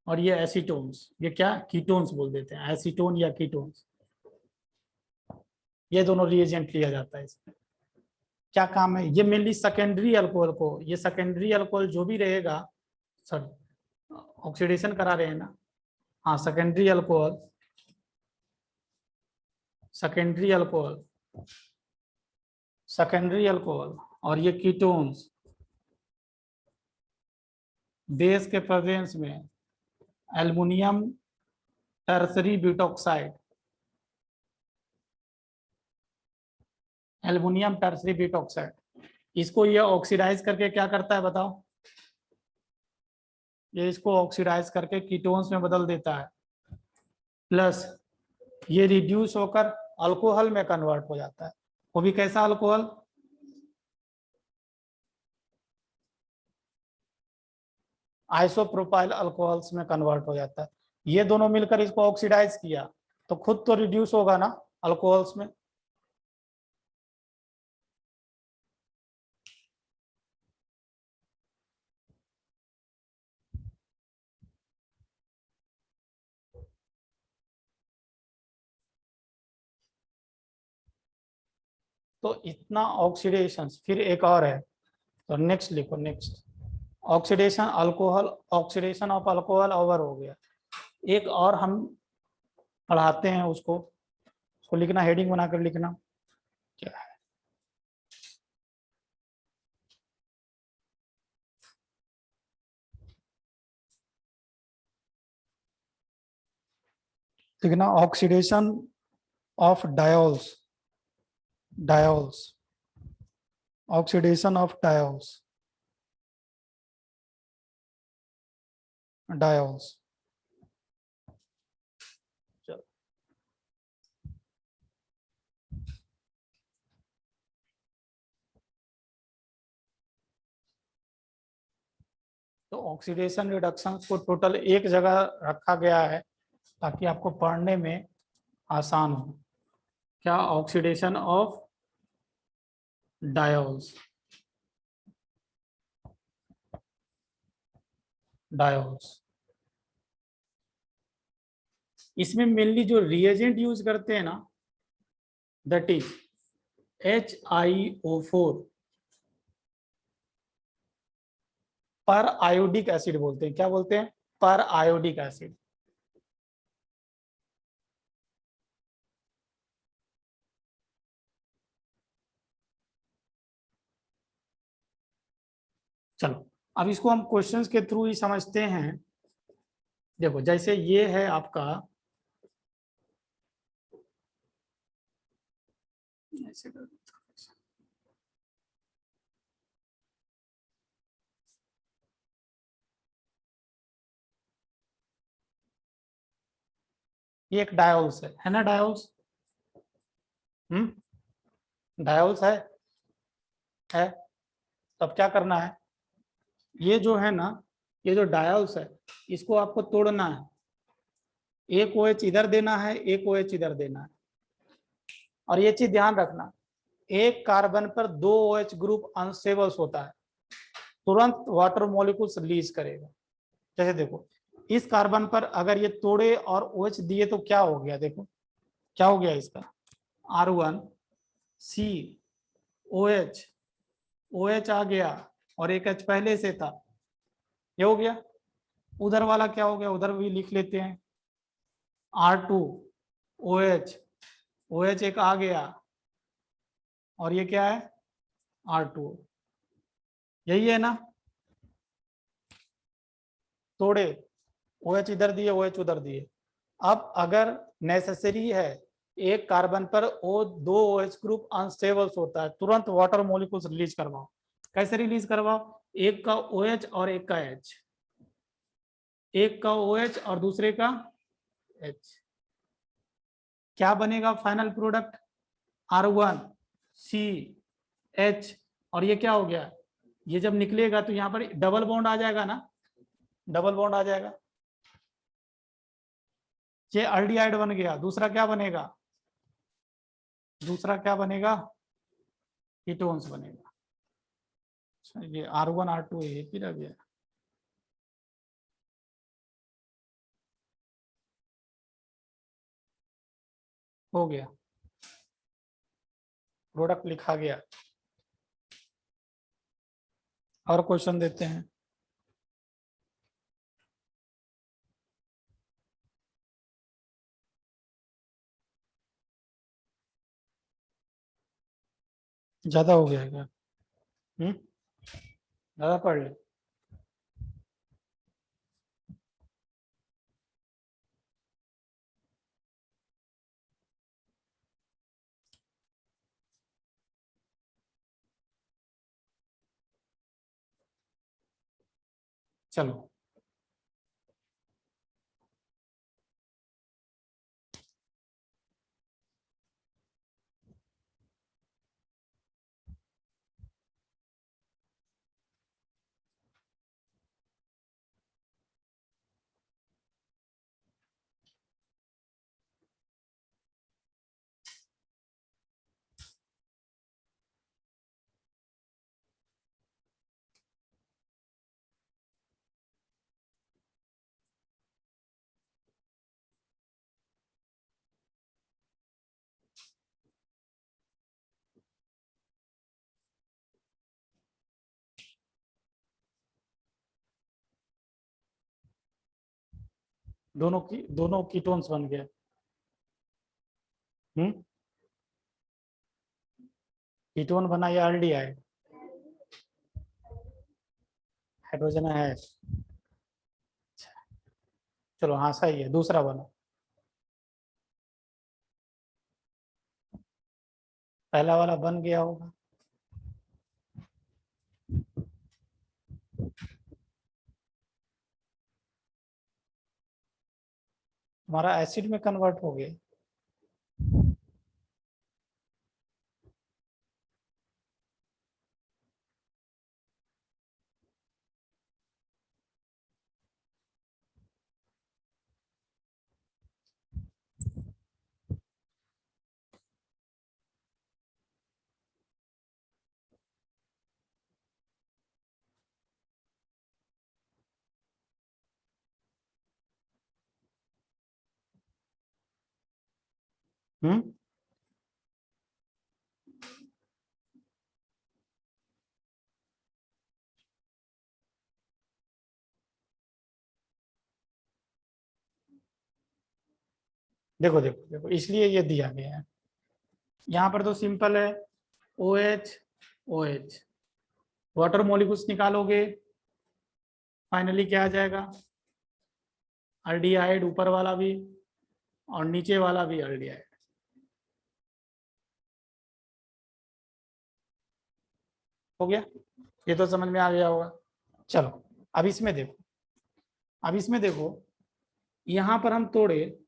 और ये एसीटोन्स, ये क्या कीटोन्स बोल देते हैं, एसीटोन या कीटोन्स। ये दोनों रिएजेंट लिया जाता है इसमें। क्या काम है? ये मेनली सेकेंडरी अल्कोहल को, ये सेकेंडरी अल्कोहल जो भी रहेगा, सर ऑक्सीडेशन करा रहे हैं ना, हाँ secondary alcohol, secondary alcohol, secondary alcohol, और ये कीटोन्स, देश के प्रेजेंस में aluminium tertiary butoxide, aluminium tertiary butoxide, इसको ये ऑक्सीडाइज करके क्या करता है बताओ? ये इसको ऑक्सीडाइज करके कीटोन्स में बदल देता है, प्लस ये रिड्यूस होकर अल्कोहल में कन्वर्ट हो जाता है। वो भी कैसा अल्कोहल? आइसोप्रोपाइल अल्कोहल्स में कन्वर्ट हो जाता है। ये दोनों मिलकर इसको ऑक्सीडाइज किया तो खुद तो रिड्यूस होगा ना अल्कोहल्स में। तो इतना ऑक्सीडेशन, फिर एक और है, तो नेक्स्ट लिखो, next oxidation alcohol, oxidation of alcohol over हो गया। एक और हम पढ़ाते हैं उसको लिखना, हेडिंग बनाकर लिखना क्या है। लिखना oxidation of diols, diols, oxidation of diols, diols. तो ऑक्सीडेशन रिडक्शन को टोटल एक जगह रखा गया है ताकि आपको पढ़ने में आसान हो। क्या? Oxidation of diols, diols. इसमें मेनली जो रिएजेंट यूज करते हैं ना, दैट इज HiO4 पर आयोडिक एसिड बोलते हैं। क्या बोलते हैं? पर आयोडिक एसिड। चलो अब इसको हम क्वेश्चंस के थ्रू ही समझते हैं। देखो जैसे ये है आपका, ऐसे कर, ये एक डायोल्स है ना, डायोल्स। डायोल्स है। तब क्या करना है? ये जो है ना, ये जो डायोल्स है, इसको आपको तोड़ना है। एक OH इधर देना है, एक OH इधर देना है। और ये चीज ध्यान रखना, एक कार्बन पर 2 OH ग्रुप अनस्टेबल होता है, तुरंत वाटर मॉलिक्यूल्स रिलीज करेगा। जैसे देखो इस कार्बन पर अगर ये तोड़े और OH दिए तो क्या हो गया? देखो क्या हो गया इसका, R1 C OH, OH आ गया और एक H पहले से था, ये हो गया। उधर वाला क्या हो गया? उधर भी लिख लेते हैं, R2 OH, OH एक आ गया और ये क्या है? R2। यही है ना? तोड़े, OH इधर दिए, OH उधर दिए। अब अगर नेसेसरी है, एक कार्बन पर 2 OH ग्रुप अनस्टेबल होता है, तुरंत वाटर मॉलिक्यूल्स रिलीज करवाओ। कैसे रिलीज करवाओ? एक का OH और एक का H, एक का OH और दूसरे का H। क्या बनेगा final product? R1 C H। और ये क्या हो गया? ये जब निकलेगा तो यहाँ पर डबल बॉन्ड आ जाएगा ना, डबल बॉन्ड आ जाएगा। ये एल्डिहाइड बन गया। दूसरा क्या बनेगा? दूसरा क्या बनेगा? कीटोन्स बनेगा। अच्छा, ये R1 R2 है, फिर आ गया। हो गया, प्रोडक्ट लिखा गया। और क्वेश्चन देते हैं। ज्यादा हो गया क्या? ज्यादा पढ़ ले। चलो दोनों कीटोन्स बन गए। कीटोन बना या एल्डिहाइड? हाइड्रोजन है। चलो हाँ सही है, दूसरा बना। पहला वाला बन गया होगा। हमारा एसिड में कन्वर्ट हो गया। हम्म। देखो देखो देखो, इसलिए ये दिया गया है। यहाँ पर तो सिंपल है, OH OH, वाटर मॉलिक्यूल्स निकालोगे फाइनली क्या आ जाएगा? एल्डिहाइड, ऊपर वाला भी और नीचे वाला भी एल्डिहाइड। हो गया, ये तो समझ में आ गया होगा। चलो अब इसमें देखो, अब इसमें देखो, यहाँ पर हम तोड़े,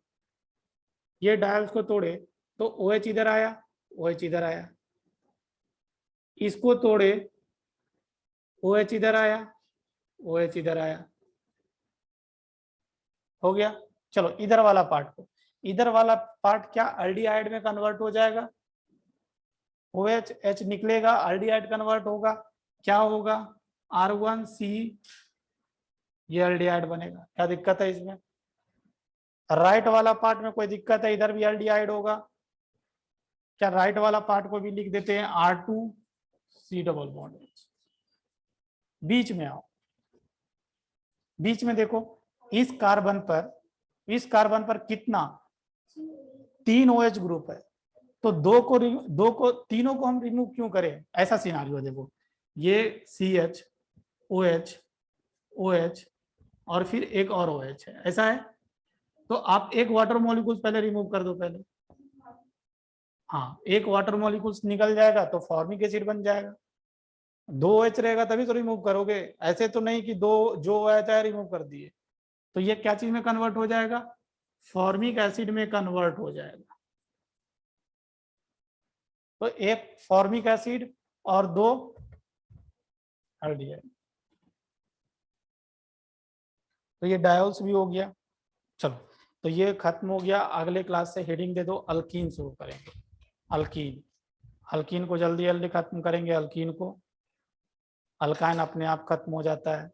ये डायल्स को तोड़े तो OH इधर आया, OH इधर आया। इसको तोड़े, OH इधर आया, OH इधर आया। हो गया। चलो इधर वाला पार्ट को, इधर वाला पार्ट क्या एल्डिहाइड में कन्वर्ट हो जाएगा? OH H निकलेगा, एल्डिहाइड कन्वर्ट होगा, क्या होगा? R1C, ये एल्डिहाइड बनेगा। क्या दिक्कत है इसमें? राइट वाला पार्ट में कोई दिक्कत है? इधर भी एल्डिहाइड होगा। क्या राइट वाला पार्ट को भी लिख देते हैं R2C डबल बॉन्ड H। बीच में आओ, बीच में देखो, इस कार्बन पर कितना? 3 OH ग्रुप है, तो तीनों को हम रिमूव क्यों करें? ऐसा सिनारियो देखो, ये CH OH OH और फिर एक और OH है, ऐसा है। तो आप एक वाटर मॉलिक्यूल्स पहले रिमूव कर दो पहले। हाँ, एक वाटर मॉलिक्यूल्स निकल जाएगा तो फॉर्मिक एसिड बन जाएगा। 2 OH रहेगा तभी तो रिमूव करोगे, ऐसे तो नहीं कि दो जो OH है रिमूव कर दिए। तो ये क्या चीज में कन्वर्ट हो जाएगा? फॉर्मिक एसिड में कन्वर्ट हो जाएगा। तो एक फॉर्मिक एसिड और 2 एल्डिहाइड, तो ये डायोल्स भी हो गया। चलो तो ये खत्म हो गया। अगले क्लास से हेडिंग दे दो, अल्कीन शुरू करेंगे। अल्कीन, अल्कीन को जल्दी जल्दी खत्म करेंगे। अल्कीन को, अल्काइन अपने आप खत्म हो जाता है।